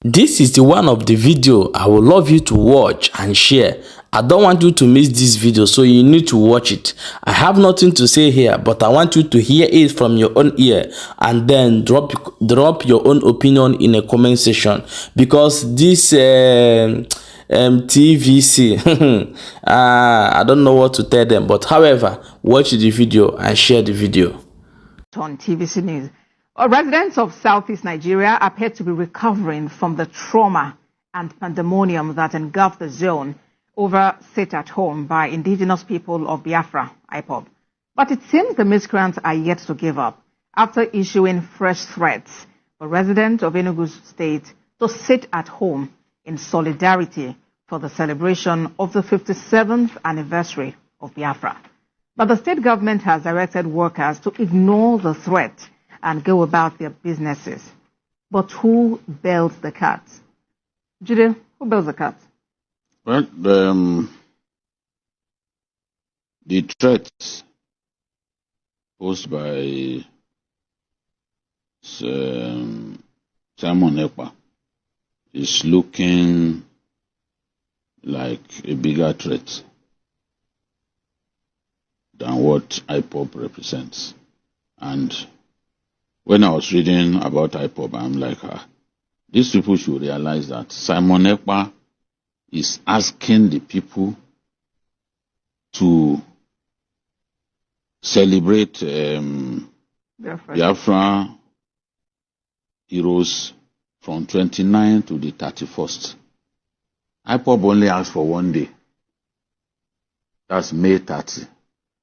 This is the one of the video I would love you to watch and share. I don't want you to miss this video, so you need to watch it. I have nothing to say here, but I want you to hear it from your own ear and then drop your own opinion in a comment section, because this TVC I don't know what to tell them, but however, watch the video and share the video. On TVC News. Residents of Southeast Nigeria appear to be recovering from the trauma and pandemonium that engulfed the zone over sit at home by indigenous people of Biafra, IPOB. But it seems the miscreants are yet to give up after issuing fresh threats for residents of Enugu State to sit at home in solidarity for the celebration of the 57th anniversary of Biafra. But the state government has directed workers to ignore the threat and go about their businesses. But who bails the cat? Jude, who bails the cat? Well, the threats posed by Simon Ekpa is looking like a bigger threat than what IPOB represents. And when I was reading about IPOB, I'm like, these people should realize that Simon Ekpa is asking the people to celebrate Biafra heroes from 29 to the 31st. IPOB only asked for one day. That's May 30,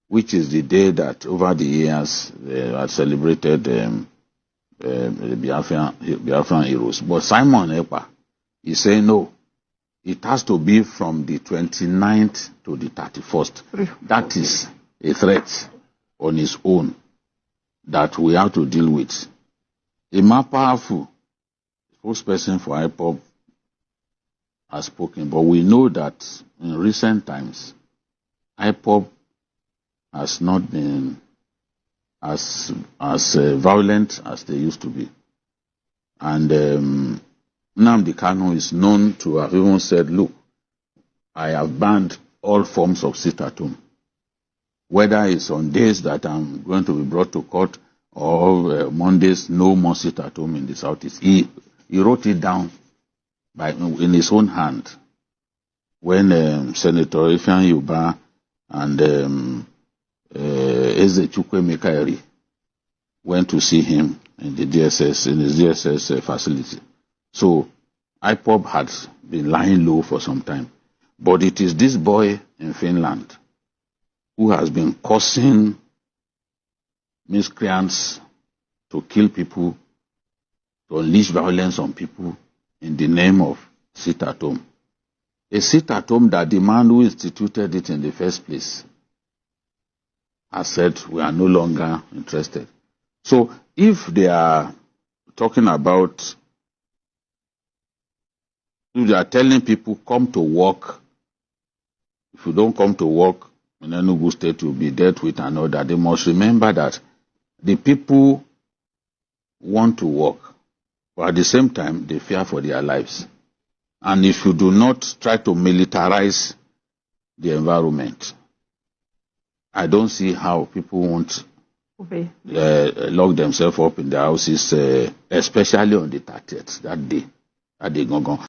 which is the day that over the years they had celebrated the Biafran heroes. But Simon Ekpa is saying no, it has to be from the 29th to the 31st. That is a threat on its own that we have to deal with. A more powerful spokesperson for IPOB has spoken, but we know that in recent times, IPOB has not been as violent as they used to be. And Nnamdi Kanu is known to have even said, look, I have banned all forms of sit-at-home. Whether it's on days that I'm going to be brought to court or Mondays, no more sit-at-home in the Southeast. He wrote it down in his own hand when Senator Ifeanyi Ubah and Eze Chukwemekaeri went to see him in the DSS, in his DSS facility. So IPOB had been lying low for some time. But it is this boy in Finland who has been causing miscreants to kill people, to unleash violence on people in the name of sit-at-home. A sit-at-home that the man who instituted it in the first place has said we are no longer interested. So if they are talking about, if they are telling people come to work, if you don't come to work in Enugu State, you'll be dealt with and all that, they must remember that the people want to work, but at the same time, they fear for their lives. And if you do not try to militarize the environment, I don't see how people won't lock themselves up in their houses, especially on the 30th, that day gone.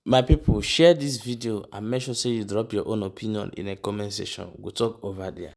My people, share this video and make sure say you drop your own opinion in the comment section. We'll talk over there.